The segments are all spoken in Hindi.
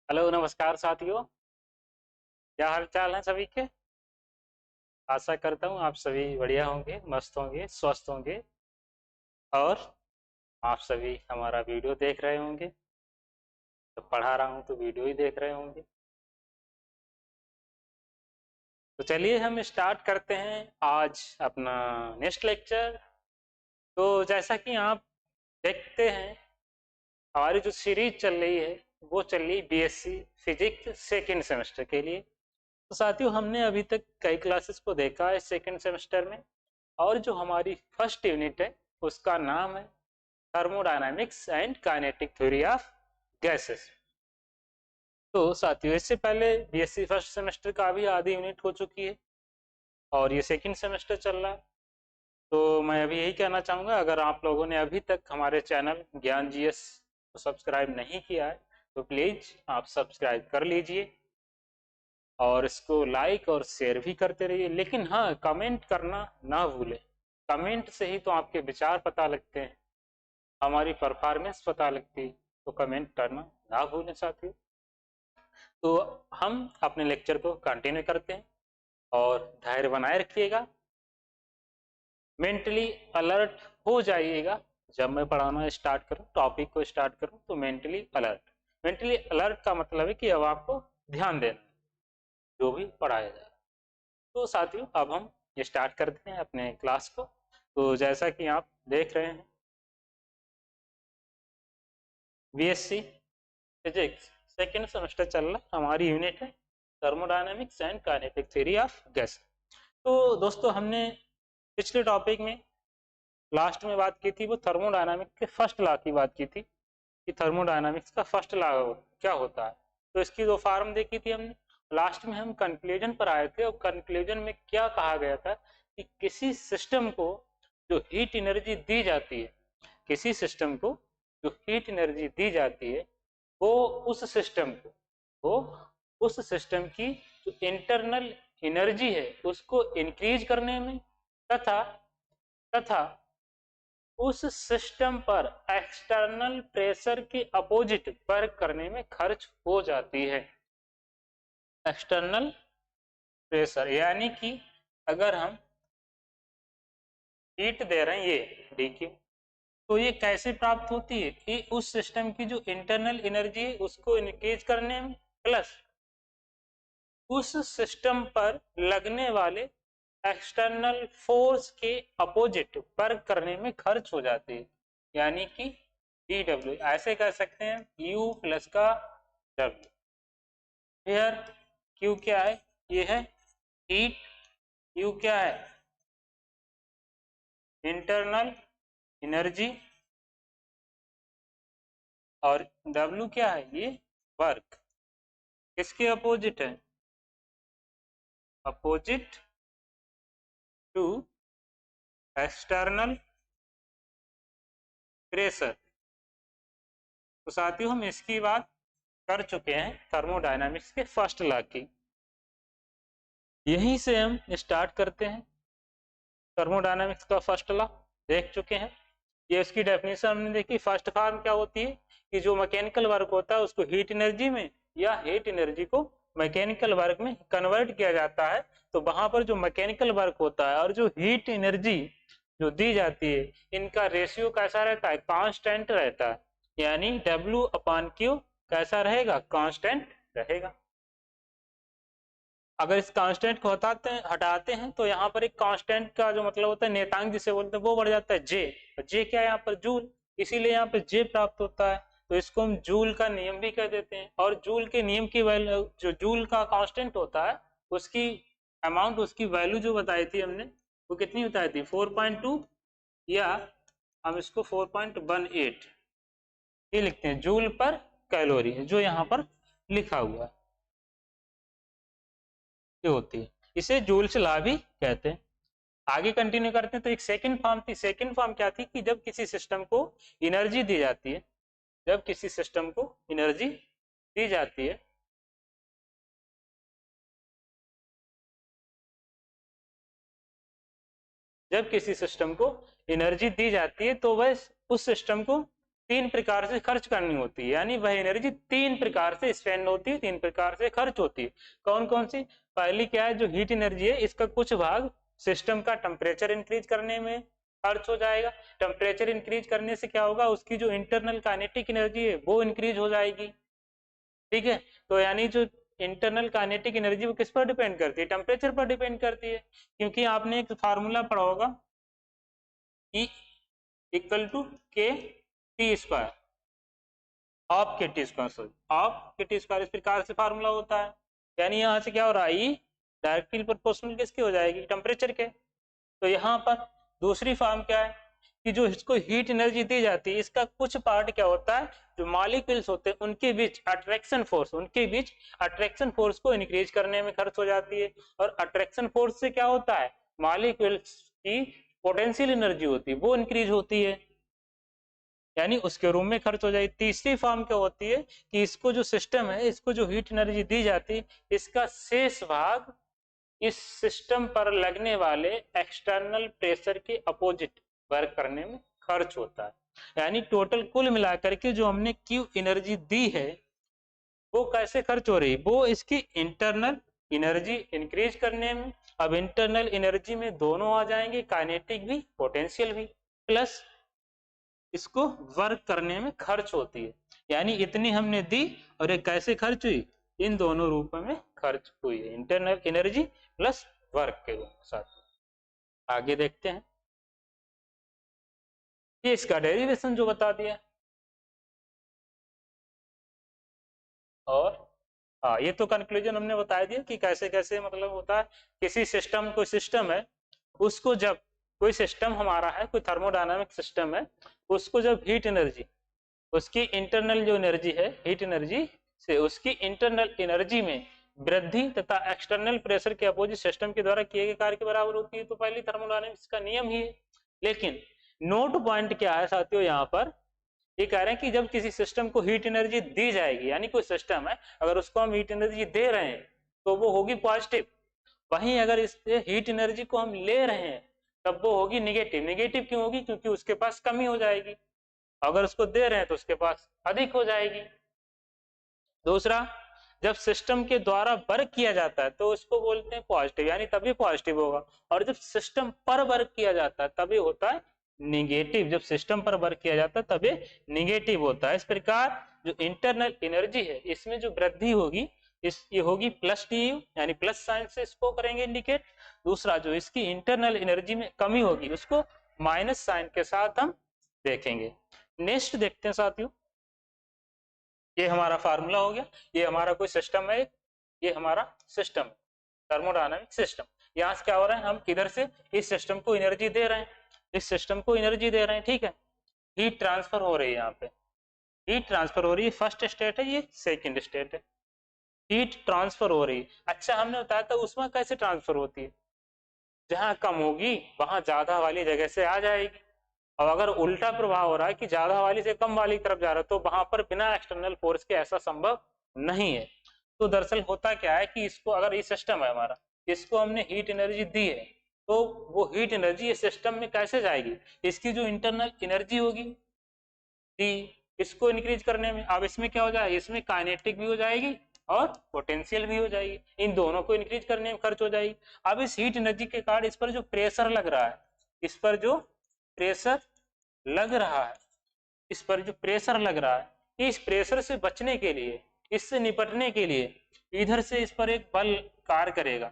हेलो नमस्कार साथियों। क्या हाल चाल है सभी के। आशा करता हूँ आप सभी बढ़िया होंगे, मस्त होंगे, स्वस्थ होंगे और आप सभी हमारा वीडियो देख रहे होंगे। तो पढ़ा रहा हूँ तो वीडियो ही देख रहे होंगे। तो चलिए हम स्टार्ट करते हैं आज अपना नेक्स्ट लेक्चर। तो जैसा कि आप देखते हैं हमारी जो सीरीज चल रही है वो चल रही बीएससी फिजिक्स सेकेंड सेमेस्टर के लिए। तो साथियों हमने अभी तक कई क्लासेस को देखा है सेकेंड सेमेस्टर में। और जो हमारी फर्स्ट यूनिट है उसका नाम है thermodynamics and kinetic theory of gases. तो साथियों इससे पहले बीएससी फर्स्ट सेमेस्टर का भी आधी यूनिट हो चुकी है और ये सेकंड सेमेस्टर चल रहा है। तो मैं अभी यही कहना चाहूँगा, अगर आप लोगों ने अभी तक हमारे चैनल ज्ञान जीएस को सब्सक्राइब नहीं किया है तो प्लीज़ आप सब्सक्राइब कर लीजिए और इसको लाइक और शेयर भी करते रहिए। लेकिन हाँ, कमेंट करना ना भूलें। कमेंट से ही तो आपके विचार पता लगते हैं, हमारी परफॉर्मेंस पता लगती है। तो कमेंट करना ना भूलें साथियों। तो हम अपने लेक्चर को कंटिन्यू करते हैं और धैर्य बनाए रखिएगा, मेंटली अलर्ट हो जाइएगा। जब मैं पढ़ाना स्टार्ट करूं, टॉपिक को स्टार्ट करूं तो मेंटली अलर्ट। मेंटली अलर्ट का मतलब है कि अब आपको ध्यान देना जो भी पढ़ाया जाए। तो साथियों अब हम स्टार्ट करते हैं अपने क्लास को। तो जैसा कि आप देख रहे हैं बीएससी फिजिक्स सेकेंड सेमेस्टर चल रहा है, हमारी यूनिट है thermodynamics and kinetic theory of gas. तो दोस्तों हमने पिछले टॉपिक में लास्ट में बात की थी वो थर्मोडायनामिक्स के फर्स्ट लॉ की बात की थी कि थर्मोडायनामिक्स का फर्स्ट लॉ क्या होता है। तो इसकी दो फॉर्म देखी थी हमने। लास्ट में हम कंक्लूजन पर आए थे और कंक्लूजन में क्या कहा गया था कि किसी सिस्टम को जो हीट एनर्जी दी जाती है, किसी सिस्टम को जो हीट एनर्जी दी जाती है वो उस सिस्टम को वो उस सिस्टम की जो इंटरनल एनर्जी है उसको इंक्रीज करने में तथा तथा उस सिस्टम पर एक्सटर्नल प्रेशर के अपोजिट वर्क करने में खर्च हो जाती है। एक्सटर्नल प्रेशर यानी कि अगर हम हीट दे रहे हैं ये डीक्यू, तो ये कैसे प्राप्त होती है कि उस सिस्टम की जो इंटरनल एनर्जी है उसको इंक्रीज करने में प्लस उस सिस्टम पर लगने वाले एक्सटर्नल फोर्स के अपोजिट वर्क करने में खर्च हो जाती है। यानी कि डी डब्ल्यू ऐसे कह सकते हैं यू प्लस का डब्ल्यू। फिर क्यू क्या है, ये है हीट, यू क्या है इंटरनल एनर्जी और डब्ल्यू क्या है ये वर्क। किसके अपोजिट है, अपोजिट टू एक्सटर्नल प्रेशर। तो साथियों हम इसकी बात कर चुके हैं थर्मोडायनामिक्स के फर्स्ट लॉ की। यहीं से हम स्टार्ट करते हैं। थर्मोडायनामिक्स का फर्स्ट लॉ देख चुके हैं, ये इसकी डेफिनेशन हमने देखी। फर्स्ट फॉर्म क्या होती है कि जो मैकेनिकल वर्क होता है उसको हीट एनर्जी में या हीट एनर्जी को मैकेनिकल वर्क में कन्वर्ट किया जाता है। तो वहां पर जो मैकेनिकल वर्क होता है और जो हीट एनर्जी जो दी जाती है इनका रेशियो कैसा रहता है, कांस्टेंट रहता है। यानी डब्ल्यू अपॉन क्यू कैसा रहेगा, कांस्टेंट रहेगा। अगर इस कांस्टेंट को हटाते हैं तो यहाँ पर एक कांस्टेंट का जो मतलब होता है नेतांक जिसे बोलते हैं वो बढ़ जाता है जे। जे क्या है यहाँ पर जूल, इसीलिए यहाँ पे जे प्राप्त होता है। तो इसको हम जूल का नियम भी कह देते हैं। और जूल के नियम की वैल्यू जो जूल का कांस्टेंट होता है उसकी अमाउंट, उसकी वैल्यू जो बताई थी हमने वो कितनी बताई थी 4.2 या हम इसको 4.18 ये लिखते हैं जूल पर कैलोरी है जो यहाँ पर लिखा हुआ है ये होती है। इसे जूल्स लॉ भी कहते हैं। आगे कंटिन्यू करते हैं। तो एक सेकंड फॉर्म थी। सेकंड फॉर्म क्या थी कि जब किसी सिस्टम को एनर्जी दी जाती है, जब किसी सिस्टम को एनर्जी दी जाती है जब किसी सिस्टम को एनर्जी दी जाती है तो वह उस सिस्टम को तीन प्रकार से खर्च करनी होती है, यानी वह एनर्जी तीन प्रकार से स्पेंड होती है, तीन प्रकार से खर्च होती है। कौन कौन सी? पहली क्या है, जो हीट एनर्जी है, इसका कुछ भाग सिस्टम का टेम्परेचर इंक्रीज करने में खर्च हो जाएगा। टेम्परेचर इंक्रीज करने से क्या होगा, उसकी जो इंटरनल काइनेटिक एनर्जी है वो इंक्रीज हो जाएगी। ठीक है, तो यानी जो इंटरनल काइनेटिक एनर्जी वो किस पर डिपेंड करती है? टेम्परेचर पर डिपेंड करती है। क्योंकि आपने एक फार्मूला पढ़ा होगा, E इक्वल टू के टी स्क्वायर, ऑफ के टी स्क्वायर, सॉरी ऑफ के टी स्क्वायर, इस प्रकार से फार्मूला होता है। यानी यहाँ से क्या हो रहा है, ई डायरेक्टली प्रोपोर्शनल किसके हो जाएगी? टेम्परेचर के। तो यहाँ पर दूसरी फॉर्म क्या है कि जो इसको हीट एनर्जी दी जाती है, इसका कुछ पार्ट क्या होता है, जो मॉलिक्यूल्स होते हैं उनके बीच अट्रैक्शन फोर्स, उनके बीच अट्रैक्शन फोर्स को इंक्रीज करने में खर्च हो जाती है। और अट्रैक्शन फोर्स से क्या होता है, मॉलिक्यूल्स की पोटेंशियल एनर्जी होती है वो इंक्रीज होती है, यानी उसके रूम में खर्च हो जाएगी। तीसरी फॉर्म क्या होती है कि इसको जो सिस्टम है, इसको जो हीट एनर्जी दी जाती है, इसका शेष भाग इस सिस्टम पर लगने वाले एक्सटर्नल प्रेशर के अपोजिट वर्क करने में खर्च होता है। यानी टोटल कुल मिलाकर के जो हमने क्यू एनर्जी दी है वो कैसे खर्च हो रही है, वो इसकी इंटरनल एनर्जी इंक्रीज करने में। अब इंटरनल एनर्जी में दोनों आ जाएंगे, काइनेटिक भी पोटेंशियल भी, प्लस इसको वर्क करने में खर्च होती है। यानी इतनी हमने दी और ये कैसे खर्च हुई, इन दोनों रूपों में खर्च हुई है, इंटरनल एनर्जी प्लस वर्क के साथ। आगे देखते हैं, ये इसका डेरिवेशन जो बता दिया। और हाँ, ये तो कंक्लूजन हमने बता दिया कि कैसे कैसे मतलब होता है किसी सिस्टम, कोई सिस्टम है उसको, जब कोई सिस्टम हमारा है, कोई थर्मोडायनामिक सिस्टम है, उसको जब हीट एनर्जी, उसकी इंटरनल जो एनर्जी है हीट एनर्जी से उसकी इंटरनल एनर्जी में वृद्धि तथा एक्सटर्नल प्रेशर के अपोजिट सिस्टम के द्वारा किए गए कार्य के बराबर होती है, तो पहली थर्मोडायनामिक्स का नियम ही है। लेकिन नोट पॉइंट क्या है साथियों, यहाँ पर ये कह रहे हैं कि जब किसी सिस्टम को हीट एनर्जी दी जाएगी, यानी कोई सिस्टम है अगर उसको हम हीट एनर्जी दे रहे हैं तो वो होगी पॉजिटिव, वहीं अगर इस हीट एनर्जी को हम ले रहे हैं तब वो होगी निगेटिव। निगेटिव क्यों होगी? क्योंकि उसके पास कमी हो जाएगी, अगर उसको दे रहे हैं तो उसके पास अधिक हो जाएगी। दूसरा, जब सिस्टम के द्वारा वर्क किया जाता है तो उसको बोलते हैं पॉजिटिव, यानी तभी पॉजिटिव होगा। और जब सिस्टम पर वर्क किया जाता है तभी होता है निगेटिव, जब सिस्टम पर वर्क किया जाता है तभी निगेटिव होता है। इस प्रकार जो इंटरनल एनर्जी है इसमें जो वृद्धि होगी, ये होगी प्लस डी, यानी प्लस साइन से इसको करेंगे इंडिकेट। दूसरा, जो इसकी इंटरनल एनर्जी में कमी होगी उसको माइनस साइन के साथ हम देखेंगे। नेक्स्ट देखते हैं साथियों, ये हमारा फार्मूला हो गया, ये हमारा कोई सिस्टम है, ये हमारा सिस्टम थर्मोडायनामिक सिस्टम। यहाँ से क्या हो रहा है, हम इधर से इस सिस्टम को एनर्जी दे रहे हैं, इस सिस्टम को एनर्जी दे रहे हैं, ठीक है। हीट ट्रांसफर हो रही है, यहाँ पे हीट ट्रांसफर हो रही है, फर्स्ट स्टेट है, ये सेकंड स्टेट है, हीट ट्रांसफर हो रही है। अच्छा, हमने बताया था उसमें कैसे ट्रांसफर होती है, जहां कम होगी वहां ज्यादा वाली जगह से आ जाएगी, और अगर उल्टा प्रभाव हो रहा है कि ज्यादा वाली से कम वाली तरफ जा रहा है तो वहां पर बिना एक्सटर्नल फोर्स के ऐसा संभव नहीं है। तो दरअसल होता क्या है कि इसको, अगर ये सिस्टम है हमारा, इसको हमने हीट एनर्जी दी है, तो वो हीट एनर्जी इस सिस्टम में कैसे जाएगी, इसकी जो इंटरनल एनर्जी होगी डी, इसको इंक्रीज करने में। अब इसमें क्या हो जाएगा, इसमें काइनेटिक भी हो जाएगी और पोटेंशियल भी हो जाएगी, इन दोनों को इंक्रीज करने में खर्च हो जाएगी। अब इस हीट एनर्जी के कारण इस पर जो प्रेशर लग रहा है, इस पर जो प्रेशर लग रहा है, इस पर जो प्रेशर लग रहा है, इस प्रेशर से बचने के लिए, इससे निपटने के लिए इधर से इस पर एक बल कार्य करेगा,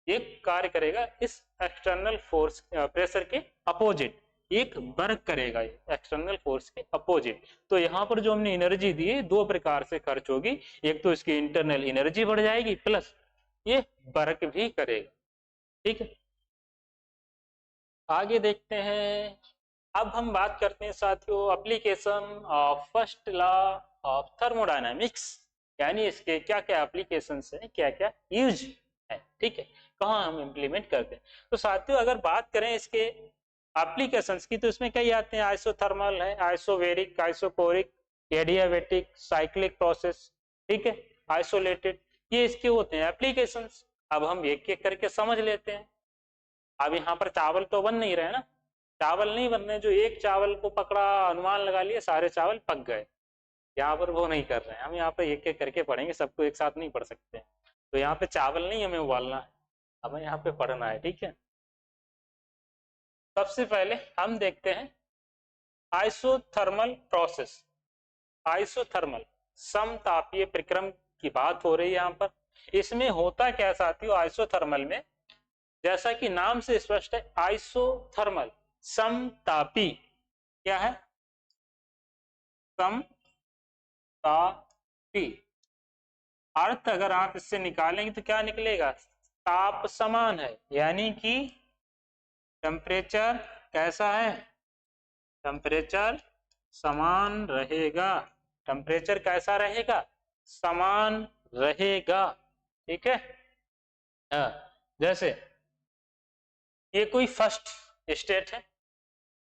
एक कार्य करेगा इस एक्सटर्नल फोर्स प्रेशर के अपोजिट, एक वर्क करेगा एक्सटर्नल फोर्स के अपोजिट। तो यहाँ पर जो हमने एनर्जी दी है दो प्रकार से खर्च होगी, एक तो इसकी इंटरनल एनर्जी बढ़ जाएगी प्लस ये वर्क भी करेगा, ठीक है। आगे देखते हैं, अब हम बात करते हैं साथियों application of first law of thermodynamics, यानी इसके क्या क्या एप्लीकेशन है, क्या क्या यूज है, ठीक है, कहाँ हम इम्प्लीमेंट करते हैं। तो साथियों अगर बात करें इसके एप्लीकेशंस की तो इसमें कई आते हैं, आइसोथर्मल है, आइसोवेरिक, आइसोकोरिक, एडियाबेटिक, साइक्लिक प्रोसेस, ठीक है, आइसोलेटेड, ये इसके होते हैं एप्लीकेशंस। अब हम एक एक करके समझ लेते हैं। अब यहाँ पर चावल तो बन नहीं रहे ना, चावल नहीं बन रहे, जो एक चावल को पकड़ा अनुमान लगा लिया सारे चावल पक गए। यहाँ पर वो नहीं कर रहे हैं, हम यहाँ पे एक एक करके पढ़ेंगे, सबको एक साथ नहीं पढ़ सकते। तो यहाँ पे चावल नहीं हमें उबालना है, हमें यहाँ पे पढ़ना है, ठीक है। सबसे पहले हम देखते हैं आइसोथर्मल प्रोसेस। आइसोथर्मल समतापीय प्रक्रम की बात हो रही है यहाँ पर। इसमें होता क्या साथियों, आइसोथर्मल में जैसा कि नाम से स्पष्ट है, आइसोथर्मल समतापी क्या है, समतापी। अर्थ अगर आप इससे निकालेंगे तो क्या निकलेगा, ताप समान है, यानी कि टेम्परेचर कैसा है, टेम्परेचर समान रहेगा। टेम्परेचर कैसा रहेगा, समान रहेगा, ठीक है। जैसे ये कोई फर्स्ट स्टेट है,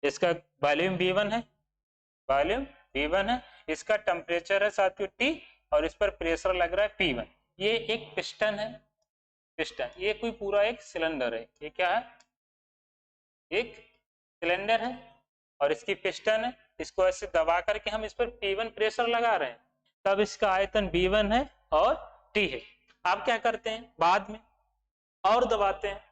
इसका वॉल्यूम V1 है, वॉल्यूम V1 है, इसका टेम्परेचर है साथियों T और इस पर प्रेशर लग रहा है P1। ये एक पिस्टन है, पिस्टन, ये कोई पूरा एक सिलेंडर है, ये क्या है, एक सिलेंडर है और इसकी पिस्टन है। इसको ऐसे दबा करके हम इस पर P1 प्रेशर लगा रहे हैं, तब इसका आयतन V1 है और T है। आप क्या करते हैं, बाद में और दबाते हैं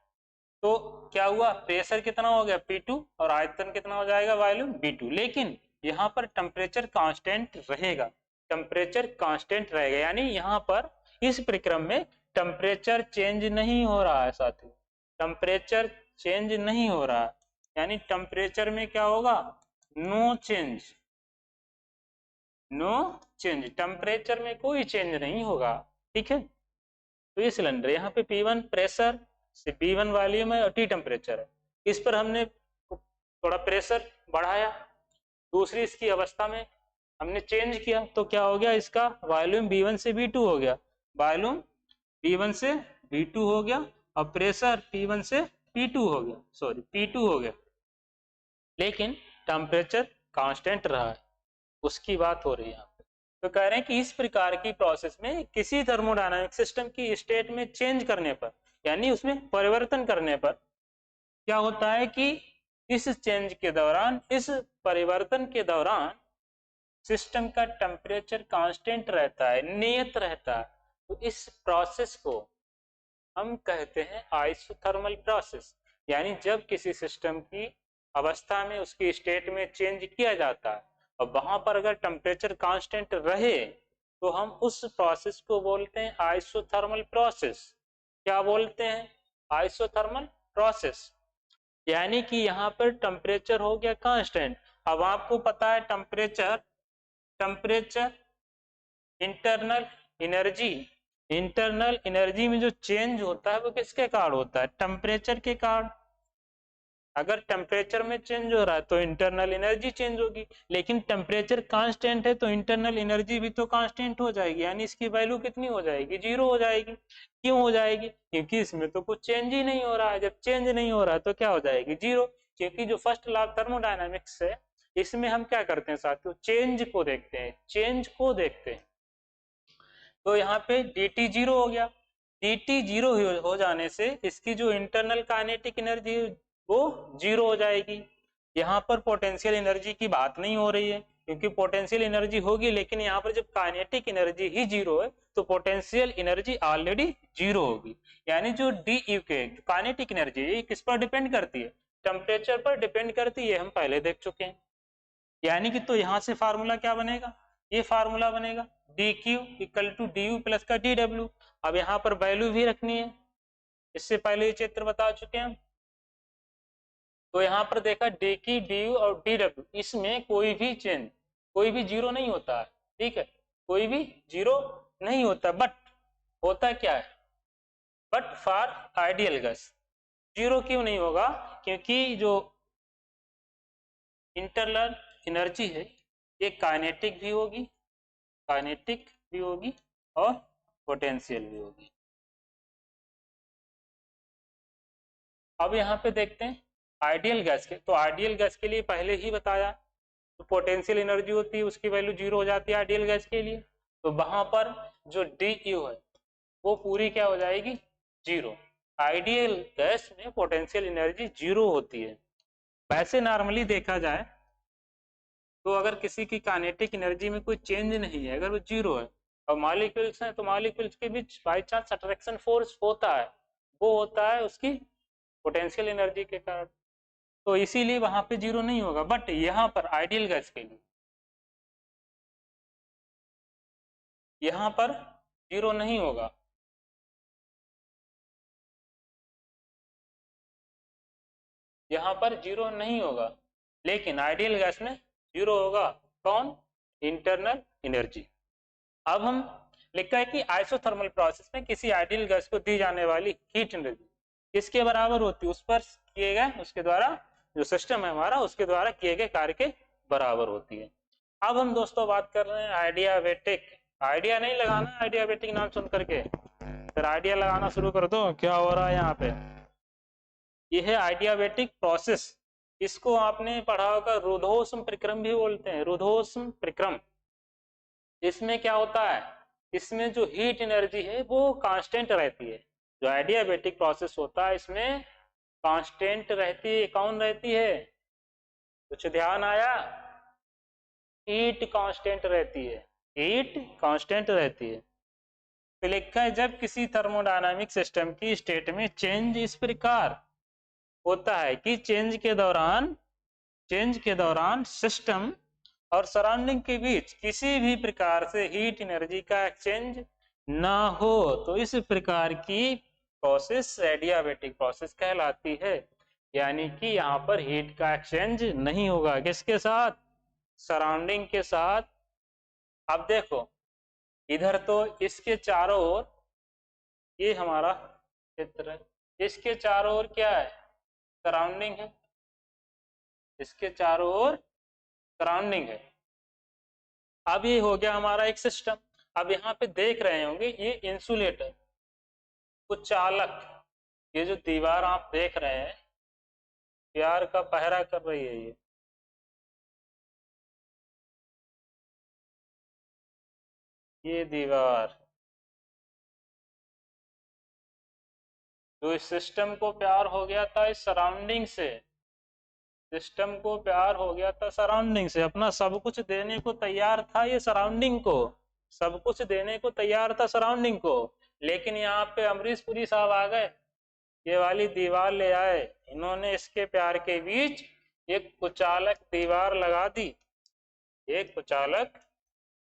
तो क्या हुआ, प्रेशर कितना हो गया P2 और आयतन कितना हो जाएगा, वॉल्यूम V2। लेकिन यहाँ पर टेम्परेचर कांस्टेंट रहेगा, टेम्परेचर कांस्टेंट रहेगा, यानी यहाँ पर इस प्रक्रम में टेम्परेचर चेंज नहीं हो रहा है साथियों, टेम्परेचर चेंज नहीं हो रहा है, यानी टेम्परेचर में क्या होगा, no change, no change, temperature में कोई चेंज नहीं होगा, ठीक है। तो ये सिलेंडर यहाँ पे P1 प्रेशर से P1 वॉल्यूम है और T टेम्परेचर है, इस पर हमने थोड़ा प्रेशर बढ़ाया, दूसरी इसकी अवस्था में हमने चेंज किया तो क्या हो गया, इसका वॉल्यूम V1 से V2 हो गया, वॉल्यूम V1 से V2 हो गया और प्रेशर P1 से P2 हो गया, सॉरी P2 हो गया, लेकिन टेम्परेचर कांस्टेंट रहा है, उसकी बात हो रही है यहाँ पे। तो कह रहे हैं कि इस प्रकार की प्रोसेस में किसी थर्मोडायनामिक सिस्टम की स्टेट में चेंज करने पर, यानी उसमें परिवर्तन करने पर क्या होता है कि इस चेंज के दौरान, इस परिवर्तन के दौरान सिस्टम का टेम्परेचर कांस्टेंट रहता है, नियत रहता है। तो इस प्रोसेस को हम कहते हैं आइसोथर्मल प्रोसेस, यानी जब किसी सिस्टम की अवस्था में उसकी स्टेट में चेंज किया जाता है और वहां पर अगर टेम्परेचर कांस्टेंट रहे तो हम उस प्रोसेस को बोलते हैं आइसोथर्मल प्रोसेस। क्या बोलते हैं, आइसोथर्मल प्रोसेस, यानी कि यहाँ पर टेम्परेचर हो गया कांस्टेंट। अब आपको पता है temperature, temperature internal energy, internal energy में जो चेंज होता है वो किसके कारण होता है, टेम्परेचर के कारण। अगर टेम्परेचर में चेंज हो रहा है तो इंटरनल एनर्जी चेंज होगी, लेकिन टेम्परेचर कांस्टेंट है तो इंटरनल एनर्जी भी तो कांस्टेंट हो जाएगी, यानी इसकी वैल्यू कितनी हो जाएगी, 0 हो जाएगी। क्यों हो जाएगी, क्योंकि इसमें तो कुछ चेंज ही नहीं हो रहा है, जब चेंज नहीं हो रहा है तो क्या हो जाएगी, 0। क्योंकि जो फर्स्ट लॉ ऑफ थर्मोडायनामिक्स है इसमें हम क्या करते हैं साथियों, चेंज को देखते हैं, चेंज को देखते हैं। तो यहाँ पे dt 0 हो गया, dt 0 हो जाने से इसकी जो इंटरनल काइनेटिक एनर्जी वो 0 हो जाएगी। यहाँ पर पोटेंशियल एनर्जी की बात नहीं हो रही है, क्योंकि पोटेंशियल एनर्जी होगी, लेकिन यहाँ पर जब काइनेटिक एनर्जी ही 0 है तो पोटेंशियल एनर्जी ऑलरेडी 0 होगी। यानी जो डी यू के काइनेटिक एनर्जी ये किस पर डिपेंड करती है, टेम्परेचर पर डिपेंड करती है, हम पहले देख चुके हैं। यानी कि तो यहाँ से फार्मूला क्या बनेगा, ये फार्मूला बनेगा dq equal to du plus का dw। अब यहाँ पर वैल्यू भी रखनी है, इससे पहले ये चित्र बता चुके हैं। तो यहाँ पर देखा dq du और dw, इसमें कोई भी चेंज, कोई भी 0 नहीं होता है, ठीक है, कोई भी 0 नहीं होता, बट होता क्या है, बट फॉर आइडियल गैस 0 क्यों नहीं होगा, क्योंकि जो इंटरनल एनर्जी है ये काइनेटिक भी होगी, काइनेटिक भी होगी और पोटेंशियल भी होगी। अब यहाँ पे देखते हैं आइडियल गैस के, तो आइडियल गैस के लिए पहले ही बताया, तो पोटेंशियल एनर्जी होती है उसकी वैल्यू 0 हो जाती है आइडियल गैस के लिए, तो वहां पर जो डी यू है वो पूरी क्या हो जाएगी, 0। आइडियल गैस में पोटेंशियल एनर्जी 0 होती है, वैसे नॉर्मली देखा जाए तो अगर किसी की काइनेटिक एनर्जी में कोई चेंज नहीं है, अगर वो जीरो है और मॉलिक्यूल्स हैं, तो मॉलिक्यूल्स के बीच बाई चांस अट्रैक्शन फोर्स होता है, वो होता है उसकी पोटेंशियल एनर्जी के कारण, तो इसीलिए वहां पे जीरो नहीं होगा। बट यहाँ पर आइडियल गैस के लिए यहाँ पर जीरो नहीं होगा। यहाँ पर जीरो नहीं होगा, लेकिन आइडियल गैस में जीरो होगा। कौन? Internal energy. अब हम लिखा है कि आइसोथर्मल प्रोसेस में किसी आइडियल गैस को दी जाने वाली हीट एनर्जी किसके बराबर होती है? उस पर किए गए, उसके द्वारा जो सिस्टम है हमारा, उसके द्वारा किए गए कार्य के बराबर होती है। अब हम दोस्तों बात कर रहे हैं आइडियाबेटिक। आइडिया नहीं लगाना आइडियाबेटिक नाम सुन करके, फिर आइडिया लगाना शुरू कर दो क्या हो रहा है यहाँ पे। ये है आइडियाबेटिक प्रोसेस। इसको आपने पढ़ा होगा, रुद्धोष्म प्रक्रम भी बोलते हैं, रुद्धोष्म प्रक्रम। इसमें क्या होता है, इसमें जो हीट एनर्जी है वो कांस्टेंट रहती है। जो आइडियाबेटिक प्रोसेस होता है इसमें कांस्टेंट रहती है। कौन रहती है? कुछ ध्यान आया? हीट कांस्टेंट रहती है, हीट कांस्टेंट रहती है। तो लिखा है जब किसी थर्मोडायनामिक सिस्टम की स्टेट में चेंज इस प्रकार होता है कि चेंज के दौरान सिस्टम और सराउंडिंग के बीच किसी भी प्रकार से हीट एनर्जी का एक्सचेंज ना हो, तो इस प्रकार की प्रोसेस एडियाबेटिक प्रोसेस कहलाती है। यानी कि यहाँ पर हीट का एक्सचेंज नहीं होगा, किसके साथ? सराउंडिंग के साथ। अब देखो इधर तो इसके चारों ओर, ये हमारा क्षेत्र है, इसके चारों ओर क्या है? सराउंडिंग है, इसके चारों ओर सराउंडिंग है। अब ये हो गया हमारा एक सिस्टम। अब यहाँ पे देख रहे होंगे ये इंसुलेटर, कुछ चालक, ये जो दीवार आप देख रहे हैं प्यार का पहरा कर रही है, ये दीवार जो इस सिस्टम को प्यार हो गया था इस सराउंडिंग से, सिस्टम को प्यार हो गया था सराउंडिंग से, अपना सब कुछ देने को तैयार था ये सराउंडिंग को, सब कुछ देने को तैयार था सराउंडिंग को। लेकिन यहाँ पे अमरीश पुरी साहब आ गए, ये वाली दीवार ले आए, इन्होंने इसके प्यार के बीच एक कुचालक दीवार लगा दी, एक कुचालक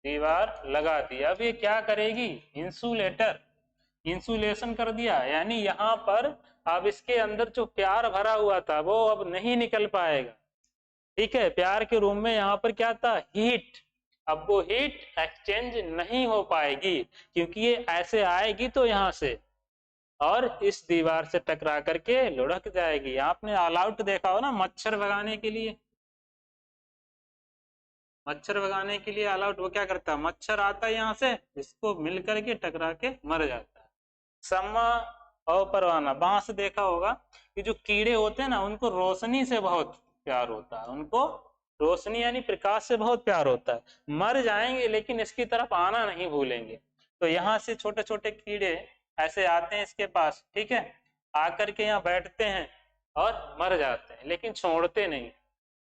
दीवार लगा दी। अब ये क्या करेगी? इंसुलेटर, इंसुलेशन कर दिया, यानी यहाँ पर अब इसके अंदर जो प्यार भरा हुआ था वो अब नहीं निकल पाएगा। ठीक है, प्यार के रूम में यहाँ पर क्या था? हीट। अब वो हीट एक्सचेंज नहीं हो पाएगी क्योंकि ये ऐसे आएगी तो यहाँ से और इस दीवार से टकरा करके लुढ़क जाएगी। आपने ऑल आउट देखा हो ना, मच्छर भगाने के लिए, मच्छर भगाने के लिए ऑल आउट वो क्या करता है? मच्छर आता है यहाँ से, इसको मिल करके टकरा के मर जाता है। सम्मा और परवाना, बांस देखा होगा कि जो कीड़े होते हैं ना उनको रोशनी से बहुत प्यार होता है, उनको रोशनी यानी प्रकाश से बहुत प्यार होता है। मर जाएंगे लेकिन इसकी तरफ आना नहीं भूलेंगे। तो यहाँ से छोटे छोटे कीड़े ऐसे आते हैं इसके पास, ठीक है, आकर के यहाँ बैठते हैं और मर जाते हैं लेकिन छोड़ते नहीं।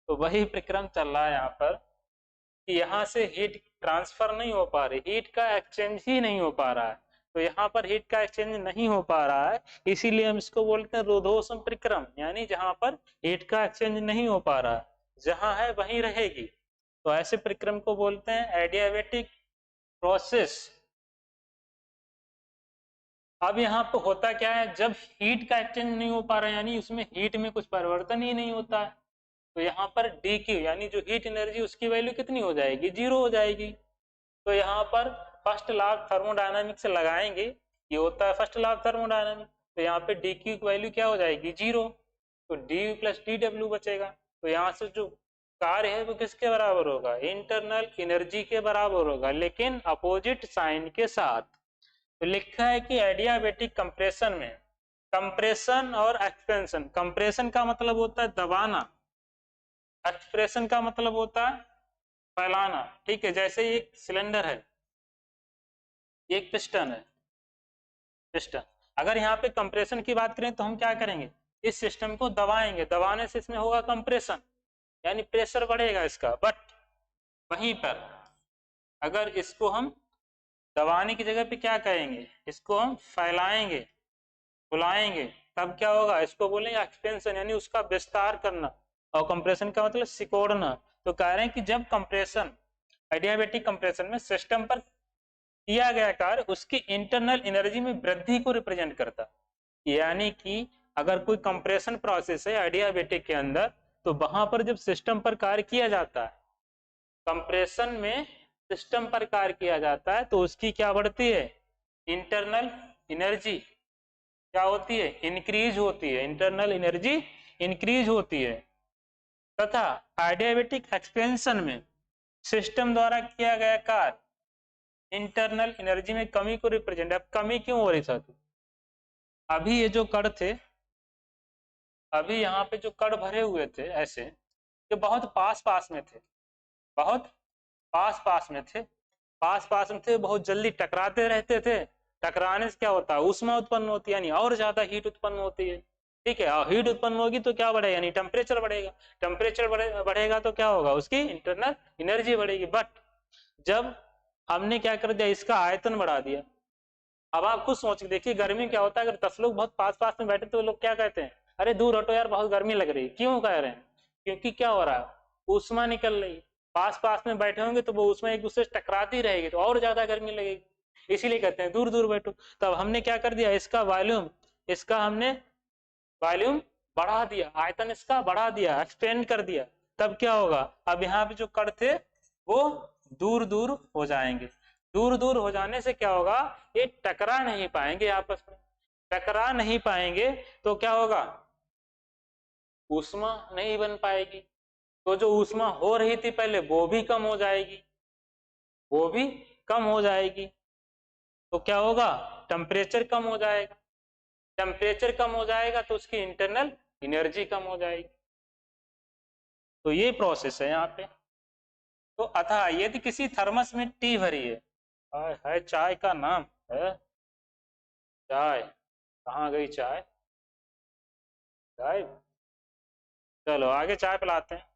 तो वही प्रक्रम चल रहा है यहाँ पर कि यहाँ से हीट ट्रांसफर नहीं हो पा रही, हीट का एक्सचेंज ही नहीं हो पा रहा है। तो यहाँ पर हीट का एक्सचेंज नहीं हो पा रहा है, इसीलिए हम इसको बोलते हैं रुद्धोष्म प्रक्रम, यानी जहाँ पर हीट का एक्सचेंज नहीं हो पा रहा है, जहाँ है वहीं रहेगी। तो ऐसे प्रक्रम को बोलते हैं एडियाबेटिक प्रोसेस। अब यहाँ पे होता क्या है, जब हीट का एक्सचेंज नहीं हो पा रहा है यानी उसमें हीट में कुछ परिवर्तन ही नहीं होता है, तो यहाँ पर डी क्यू यानी जो हीट एनर्जी उसकी वैल्यू कितनी हो जाएगी? जीरो हो जाएगी। तो यहाँ पर फर्स्ट लॉ ऑफ थर्मोडायनामिक्स लगाएंगे, ये होता है फर्स्ट लॉ ऑफ थर्मोडायनामिक्स, तो यहाँ पे डी क्यू की वैल्यू क्या हो जाएगी? जीरो। तो D you plus D W बचेगा। तो यहाँ से जो कार्य है वो किसके बराबर होगा? इंटरनल एनर्जी के बराबर होगा, लेकिन अपोजिट साइन के साथ। तो लिखा है कि एडियाबेटिक कंप्रेशन में कंप्रेशन और एक्सपेंशन, कंप्रेशन का मतलब होता है दबाना, एक्सप्रेशन का मतलब होता है फैलाना। ठीक है, जैसे एक सिलेंडर है, एक पिस्टन है, पिस्टन, अगर यहाँ पे कंप्रेशन की बात करें तो हम क्या करेंगे? इस सिस्टम को दबाएंगे, दबाने से इसमें होगा कंप्रेशन, यानी प्रेशर बढ़ेगा इसका। बट वहीं पर अगर इसको हम दबाने की जगह पे क्या करेंगे, इसको हम फैलाएंगे, फुलाएंगे, तब क्या होगा, इसको बोलेंगे एक्सपेंशन, यानी उसका विस्तार करना। और कंप्रेशन का मतलब सिकोड़ना। तो कह रहे हैं कि जब कंप्रेशन, एडियाबैटिक कंप्रेशन में सिस्टम पर किया गया कार्य उसकी इंटरनल एनर्जी में वृद्धि को रिप्रेजेंट करता, यानी कि अगर कोई कंप्रेशन प्रोसेस है एडियाबैटिक के अंदर, तो वहां पर जब सिस्टम पर कार्य किया जाता है, कंप्रेशन में सिस्टम पर कार्य किया जाता है, तो उसकी क्या बढ़ती है, इंटरनल एनर्जी क्या होती है, इंक्रीज होती है, इंटरनल एनर्जी इंक्रीज होती है। तथा एडियाबैटिक एक्सपेंशन में सिस्टम द्वारा किया गया कार्य इंटरनल एनर्जी में कमी को रिप्रेजेंट। अब कमी क्यों हो रही था, अभी ये जो कण थे, अभी यहाँ पे जो कण भरे हुए थे ऐसे, ये बहुत पास पास में थे, बहुत पास पास में थे, पास पास में थे, बहुत जल्दी टकराते रहते थे। टकराने से क्या होता है, ऊष्मा उत्पन्न होती है, यानी और ज्यादा हीट उत्पन्न होती है। ठीक है, और हीट उत्पन्न होगी तो क्या बढ़ेगा, यानी टेम्परेचर बढ़ेगा। टेम्परेचर बढ़ेगा तो क्या होगा, उसकी इंटरनल एनर्जी बढ़ेगी। बट जब हमने क्या कर दिया, इसका आयतन बढ़ा दिया। अब आप खुद सोच के देखिए, गर्मी में क्या होता है, अगर 10 लोग बहुत पास पास में बैठे तो लोग क्या कहते हैं, अरे दूर हटो यार बहुत गर्मी लग रही है। क्यों कह रहे हैं, क्योंकि क्या हो रहा है, ऊष्मा निकल रही, पास पास में बैठे होंगे तो वो ऊष्मा एक दूसरे से टकराती रहेगी तो और ज्यादा गर्मी लगेगी, इसीलिए कहते हैं दूर दूर बैठो। तब हमने क्या कर दिया, इसका वॉल्यूम, इसका हमने वॉल्यूम बढ़ा दिया, आयतन इसका बढ़ा दिया, एक्सपेंड कर दिया। तब क्या होगा, अब यहाँ पे जो कण थे वो दूर दूर हो जाएंगे। दूर दूर हो जाने से क्या होगा, ये टकरा नहीं पाएंगे आपस में, टकरा नहीं पाएंगे तो क्या होगा, ऊष्मा नहीं बन पाएगी। तो जो ऊष्मा हो रही थी पहले वो भी कम हो जाएगी, वो भी कम हो जाएगी। तो क्या होगा, टेम्परेचर कम हो जाएगा, टेम्परेचर कम हो जाएगा तो उसकी इंटरनल एनर्जी कम हो जाएगी। तो ये प्रोसेस है यहाँ पे। तो अतः यदि किसी थर्मस में टी भरी है चाय का नाम है, चाय कहाँ गई चाय, चाय, चलो आगे चाय पिलाते हैं।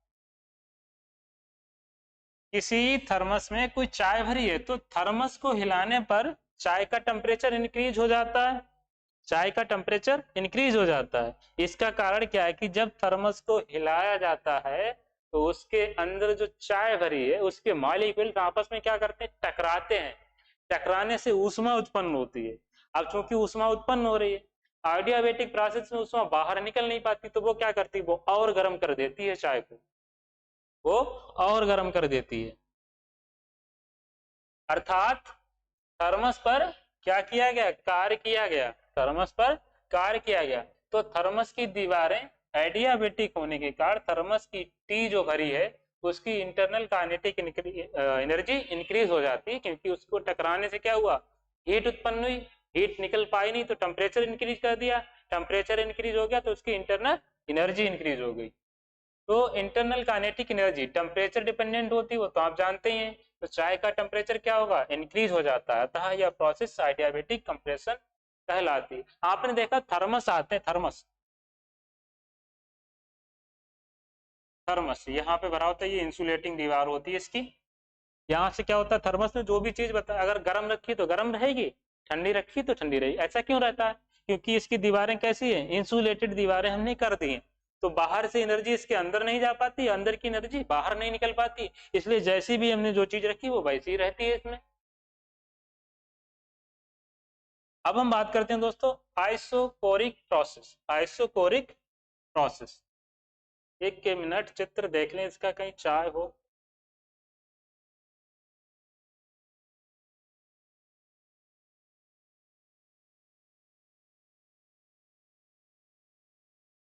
किसी थर्मस में कोई चाय भरी है तो थर्मस को हिलाने पर चाय का टेम्परेचर इंक्रीज हो जाता है, चाय का टेम्परेचर इंक्रीज हो जाता है। इसका कारण क्या है कि जब थर्मस को हिलाया जाता है तो उसके अंदर जो चाय भरी है उसके मॉलिक्यूल आपस में क्या करते हैं, टकराते हैं, टकराने से ऊष्मा उत्पन्न होती है। अब चूंकि ऊष्मा उत्पन्न हो रही है, एडियाबैटिक प्रोसेस में ऊष्मा बाहर निकल नहीं पाती, तो वो क्या करती है, वो और गर्म कर देती है चाय को, वो और गर्म कर देती है। अर्थात थर्मस पर क्या किया गया, कार्य किया गया, थर्मस पर कार्य किया गया। तो थर्मस की दीवारें एडियाबैटिक होने के कारण थर्मस की टी जो भरी है उसकी इंटरनल काइनेटिक एनर्जी इंक्रीज हो जाती है, क्योंकि उसको टकराने से क्या हुआ, हीट उत्पन्न हुई, हीट निकल पाई नहीं तो टेम्परेचर इंक्रीज कर दिया, टेम्परेचर इंक्रीज हो गया तो उसकी इंटरनल एनर्जी इंक्रीज हो गई। तो internal kinetic energy temperature dependent होती है, वो तो आप जानते ही हैं। तो चाय का टेम्परेचर क्या होगा, इंक्रीज हो जाता है, अतः यह प्रोसेस एडियाबैटिक कंप्रेशन कहलाती है। आपने देखा थर्मस आते हैं, थर्मस, थर्मस यहाँ पे भरा होता है, ये इंसुलेटिंग दीवार होती है इसकी। यहाँ से क्या होता है, थर्मस में जो भी चीज बता, अगर गर्म रखी तो गर्म रहेगी, ठंडी रखी तो ठंडी रहेगी। ऐसा क्यों रहता है, क्योंकि इसकी दीवारें कैसी है, इंसुलेटेड दीवारें हमने कर दी हैं, तो बाहर से एनर्जी इसके अंदर नहीं जा पाती, अंदर की एनर्जी बाहर नहीं निकल पाती, इसलिए जैसी भी हमने जो चीज रखी वो वैसी ही रहती है इसमें। अब हम बात करते हैं दोस्तों आइसोकोरिक प्रोसेस, आइसोकोरिक प्रोसेस। एक के मिनट चित्र देख लें इसका, कहीं चाय हो।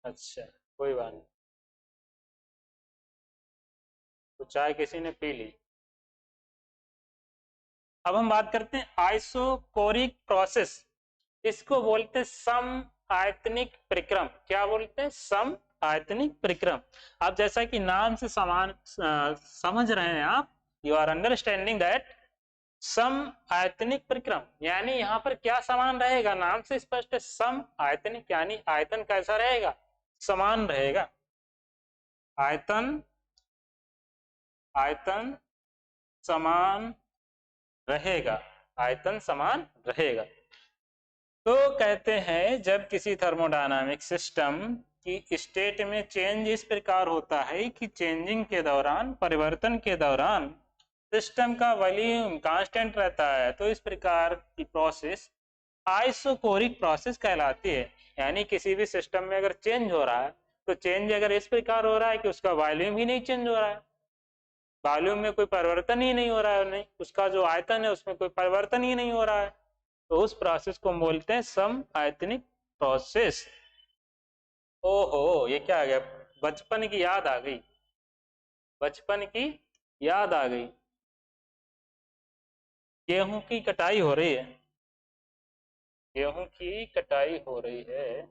अच्छा, कोई बात नहीं, तो चाय किसी ने पी ली। अब हम बात करते हैं आइसोकोरिक प्रोसेस, इसको बोलते हैं सम आयतनिक परिक्रम। क्या बोलते हैं, सम आयतनिक परिक्रम। आप जैसा कि नाम से समान समझ रहे हैं आप, यू आर अंडरस्टैंडिंग दैट सम आयतनिक परिक्रम, यानी यहाँ पर क्या समान रहेगा, नाम से स्पष्ट है, सम आयतनिक, यानी आयतन कैसा रहेगा, समान रहेगा, आयतन आयतन समान रहेगा, आयतन समान रहेगा। तो कहते हैं जब किसी थर्मोडायनामिक सिस्टम की स्टेट में चेंज इस प्रकार होता है कि चेंजिंग के दौरान, परिवर्तन के दौरान सिस्टम का वॉल्यूम कांस्टेंट रहता है, तो इस प्रकार की प्रोसेस आइसोकोरिक प्रोसेस कहलाती है। यानी किसी भी सिस्टम में अगर चेंज हो रहा है तो चेंज अगर इस प्रकार हो रहा है कि उसका वॉल्यूम ही नहीं चेंज हो रहा है, वॉल्यूम में कोई परिवर्तन ही नहीं हो रहा है, नहीं उसका जो आयतन है उसमें कोई परिवर्तन ही नहीं हो रहा है, तो उस प्रोसेस को हम बोलते हैं सम आयतनिक प्रोसेस। ओहो, ये क्या आ गया, बचपन की याद आ गई, बचपन की याद आ गई। गेहूं की कटाई हो रही है, गेहूं की कटाई हो रही है।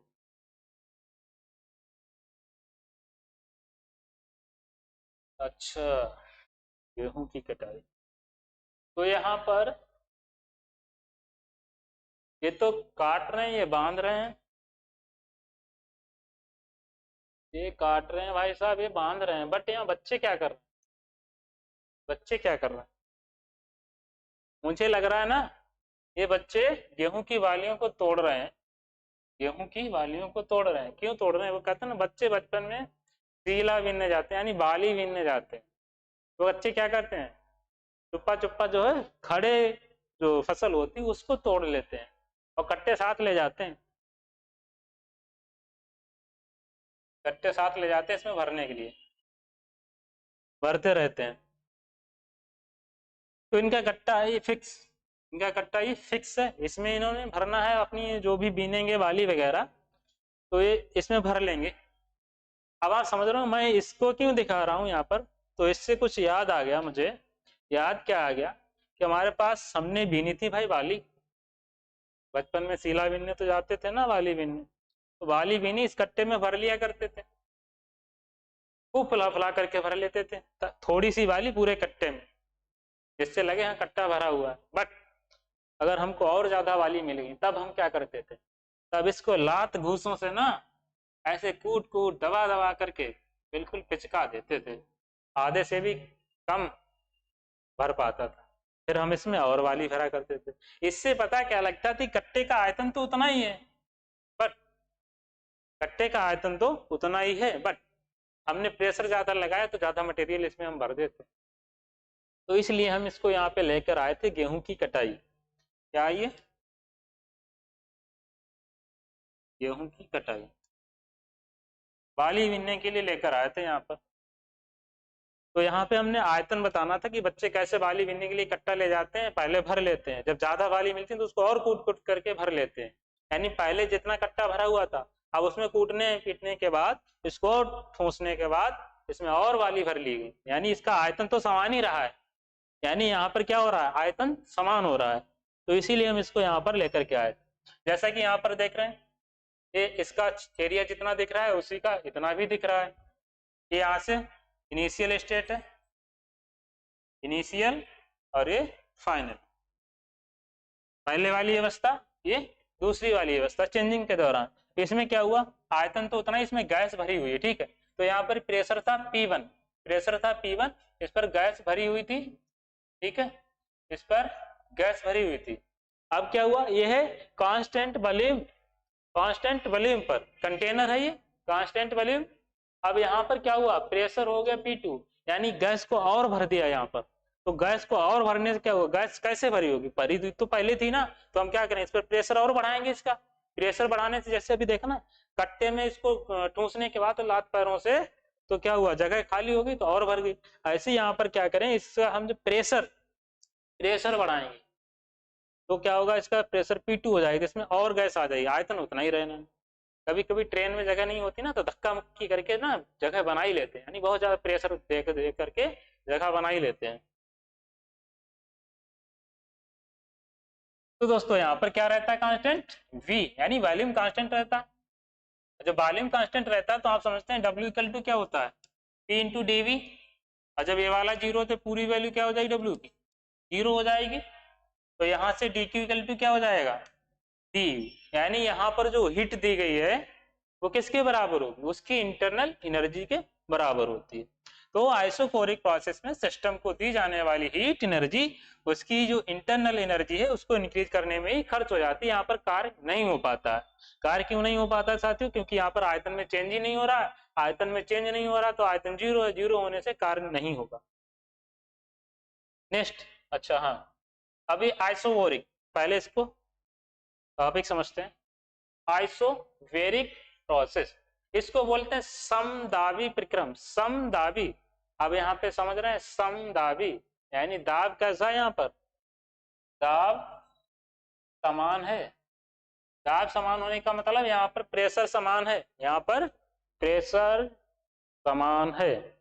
अच्छा, गेहूं की कटाई। तो यहाँ पर ये तो काट रहे हैं, ये बांध रहे हैं, ये काट रहे हैं भाई साहब, ये बांध रहे हैं, बट यहाँ बच्चे क्या कर रहे हैं, बच्चे क्या कर रहे हैं? मुझे लग रहा है ना ये बच्चे गेहूं की बालियों को तोड़ रहे हैं, गेहूं की बालियों को तोड़ रहे हैं। क्यों तोड़ रहे हैं? वो कहते हैं ना बच्चे बचपन में सीला बीनने जाते हैं, यानी बाली बीनने जाते हैं, तो बच्चे क्या करते हैं, चुप्पा चुप्पा जो है खड़े जो फसल होती है उसको तोड़ लेते हैं और कट्टे साथ ले जाते हैं, कट्टे साथ ले जाते हैं इसमें भरने के लिए, भरते रहते हैं। तो इनका कट्टा है ये फिक्स, इनका कट्टा ये फिक्स है, इसमें इन्होंने भरना है अपनी जो भी बीनेंगे बाली वगैरह, तो ये इसमें भर लेंगे। अब आप समझ रहे हो मैं इसको क्यों दिखा रहा हूँ यहाँ पर? तो इससे कुछ याद आ गया मुझे। याद क्या आ गया कि हमारे पास हमने बीनी थी भाई बाली, बचपन में सीला बीनने तो जाते थे ना बाली बीनने, तो बाली बीनी इस कट्टे में भर लिया करते थे, खूब फुला फुला करके भर लेते थे थोड़ी सी बाली पूरे कट्टे में, जिससे लगे हाँ कट्टा भरा हुआ है। बट अगर हमको और ज्यादा वाली मिल गई तब हम क्या करते थे, तब इसको लात घूसों से ना ऐसे कूट कूट दबा दबा करके बिल्कुल पिचका देते थे, आधे से भी कम भर पाता था, फिर हम इसमें और वाली भरा करते थे। इससे पता क्या लगता थी, कट्टे का आयतन तो उतना ही है, बट कट्टे का आयतन तो उतना ही है, बट हमने प्रेशर ज्यादा लगाया तो ज्यादा मटेरियल इसमें हम भर देते। तो इसलिए हम इसको यहाँ पे लेकर आए थे, गेहूं की कटाई। क्या ये गेहूं की कटाई बाली बीनने के लिए लेकर आए थे यहाँ पर। तो यहाँ पे हमने आयतन बताना था कि बच्चे कैसे बाली बीनने के लिए इकट्ठा ले जाते हैं, पहले भर लेते हैं, जब ज्यादा बाली मिलती है तो उसको और कूट कूट करके भर लेते हैं, यानी पहले जितना कट्टा भरा हुआ था अब उसमें कूटने पीटने के बाद इसको ठूसने के बाद इसमें और बाली भर ली गई, यानी इसका आयतन तो समान ही रहा है, यानी यहाँ पर क्या हो रहा है, आयतन समान हो रहा है। तो इसीलिए हम इसको यहाँ पर लेकर के आए। जैसा कि यहाँ पर देख रहे हैं ये इसका एरिया जितना दिख रहा है उसी का इतना भी दिख रहा है, ये यहाँ से इनिशियल स्टेट है, इनिशियल, और ये फाइनल, पहले वाली अवस्था, ये दूसरी वाली अवस्था चेंजिंग के दौरान। इसमें क्या हुआ, आयतन तो उतना ही, इसमें गैस भरी हुई है, ठीक है, तो यहाँ पर प्रेशर था P1, प्रेशर था P1, इस पर गैस भरी हुई थी, ठीक है, इस पर गैस भरी हुई थी। अब क्या हुआ, यह है कांस्टेंट वॉल्यूम, कांस्टेंट वॉल्यूम पर कंटेनर है ये, कांस्टेंट वॉल्यूम। अब यहाँ पर क्या हुआ, प्रेशर हो गया P2, यानी गैस को और भर दिया यहाँ पर। तो गैस को और भरने से क्या हुआ, गैस कैसे भरी होगी, भरी तो पहले थी ना, तो हम क्या करें, इस पर प्रेशर और बढ़ाएंगे, इसका प्रेशर बढ़ाने से जैसे अभी देखा ना कट्टे में इसको ठूसने के बाद तो लात पैरों से तो क्या हुआ, जगह खाली हो गई तो और भर गई। ऐसे यहाँ पर क्या करें, इससे हम जो प्रेशर प्रेशर बढ़ाएंगे तो क्या होगा, इसका प्रेशर P2 हो जाएगा, इसमें और गैस आ जाएगी, आयतन उतना ही रहना। कभी कभी ट्रेन में जगह नहीं होती ना तो धक्का मुक्की करके ना जगह बना ही लेते हैं, यानी बहुत ज्यादा प्रेशर दे करके जगह बना ही लेते हैं। तो दोस्तों यहाँ पर क्या रहता है, कांस्टेंट V, यानी वॉल्यूम कांस्टेंट रहता है। जब वॉल्यूम कांस्टेंट रहता है तो आप समझते हैं W इक्वल टू क्या होता है, P इंटू DV, और जब ये वाला जीरो तो पूरी वैल्यू क्या हो जाएगी, W की जीरो हो जाएगी, तो यहाँ से DQ इक्वल टू क्या हो जाएगा, DU, यानी यहाँ पर जो हिट दी गई है वो किसके बराबर होगी, उसकी इंटरनल एनर्जी के बराबर होती है। तो आइसोफोरिक प्रोसेस में सिस्टम को दी जाने वाली हीट एनर्जी उसकी जो इंटरनल एनर्जी है उसको इंक्रीज करने में ही खर्च हो जाती है, यहाँ पर कार्य नहीं हो पाता है। कार्य क्यों नहीं हो पाता है साथियों, क्योंकि यहाँ पर आयतन में चेंज ही नहीं हो रहा है। आयतन में चेंज नहीं हो रहा तो आयतन जीरो है, जीरो होने से कार्य नहीं होगा। नेक्स्ट, अच्छा हाँ, अभी आइसोवोरिक, पहले इसको टॉपिक समझते हैं। आइसोवेरिक प्रोसेस, इसको बोलते हैं समदाबी प्रक्रम, समदाबी। अब यहाँ पे समझ रहे हैं, समदाबी यानी दाब कैसा है, यहाँ पर दाब समान है। दाब समान होने का मतलब यहाँ पर प्रेशर समान है, यहाँ पर प्रेशर समान है।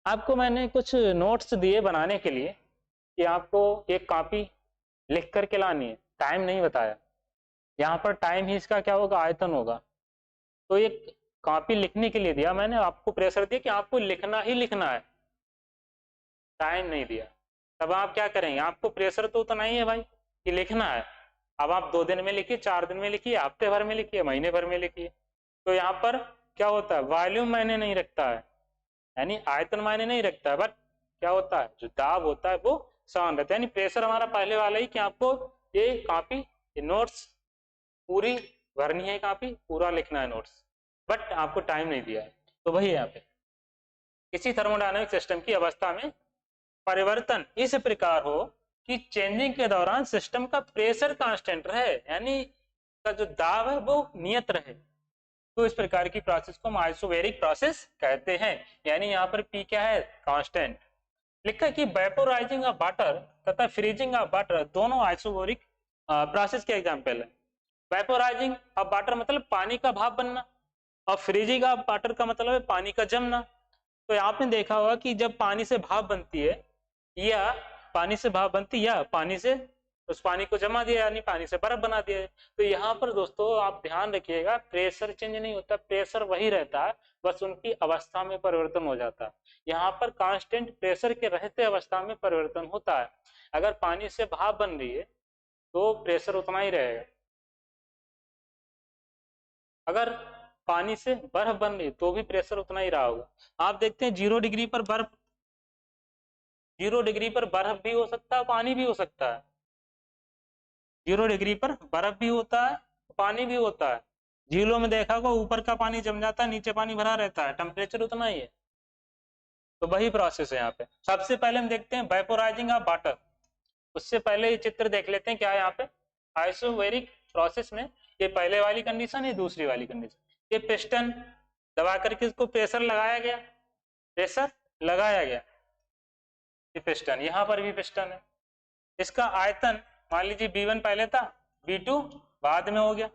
आपको मैंने कुछ नोट्स दिए बनाने के लिए कि आपको एक कॉपी लिख करके लानी है, टाइम नहीं बताया। यहाँ पर टाइम ही इसका क्या होगा, आयतन होगा। तो एक कॉपी लिखने के लिए दिया मैंने, आपको प्रेशर दिया कि आपको लिखना ही लिखना है, टाइम नहीं दिया। तब आप क्या करेंगे, आपको प्रेशर तो उतना ही है भाई कि लिखना है। अब आप 2 दिन में लिखिए, 4 दिन में लिखिए, हफ्ते भर में लिखिए, महीने भर में लिखिए। तो यहाँ पर क्या होता है, वॉल्यूम मायने नहीं रखता है, यानी आयतन मायने नहीं रखता है, बट क्या होता है, जो दाब होता है वो समान रहता है। यानी प्रेशर हमारा पहले वाला ही कि आपको ये कॉपी, ये नोट्स पूरी भरनी है, कॉपी पूरा लिखना है नोट्स, बट आपको टाइम नहीं दिया है। तो वही यहाँ पे किसी थर्मोडायनामिक सिस्टम की अवस्था में परिवर्तन इस प्रकार हो कि चेंजिंग के दौरान सिस्टम का प्रेशर कांस्टेंट रहे, यानी का जो दाब है वो नियत रहे। तो इस प्रकार की प्रोसेस को हम आइसोवेरिक प्रोसेस कहते हैं। यानी यहाँ पर पी क्या है, कांस्टेंट। लिखा कि वेपोराइजिंग ऑफ वाटर तथा फ्रीजिंग ऑफ वाटर दोनों आइसोवेरिक प्रोसेस के एग्जांपल है। वेपोराइजिंग ऑफ वाटर मतलब पानी का भाप बनना, और फ्रीजिंग ऑफ वाटर का मतलब है पानी का जमना। तो आपने देखा होगा कि जब पानी से भाप बनती है या पानी से भाप बनती या पानी से उस पानी को जमा दिया यानी पानी से बर्फ बना दिया। तो यहाँ पर दोस्तों आप ध्यान रखिएगा, प्रेशर चेंज नहीं होता, प्रेशर वही रहता है, बस उनकी अवस्था में परिवर्तन हो जाता है। यहाँ पर कांस्टेंट प्रेशर के रहते अवस्था में परिवर्तन होता है। अगर पानी से भाप बन रही है तो प्रेशर उतना ही रहेगा, अगर पानी से बर्फ बन रही तो भी प्रेशर उतना ही रहा होगा। आप देखते हैं 0 डिग्री पर बर्फ, 0 डिग्री पर बर्फ भी हो सकता है, पानी भी हो सकता है। 0 डिग्री पर बर्फ भी होता है, पानी भी होता है। झीलों में देखा होगा ऊपर का पानी जम जाता है, नीचे पानी भरा रहता है, टेम्परेचर उतना ही है। तो वही प्रोसेस है यहाँ पे। सबसे पहले हम देखते हैं वेपोराइजिंग ऑफ वाटर। उससे पहले ये चित्र देख लेते हैं क्या है यहाँ पे। आइसोवेरिक प्रोसेस में ये पहले वाली कंडीशन है, दूसरी वाली कंडीशन। ये पिस्टन दबा करके इसको प्रेशर लगाया गया, प्रेशर लगाया गया, ये पिस्टन, यहाँ पर भी पिस्टन है। इसका आयतन मान लीजिए V1 पहले था, V2 बाद में हो गया,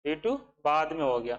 V2 बाद में हो गया।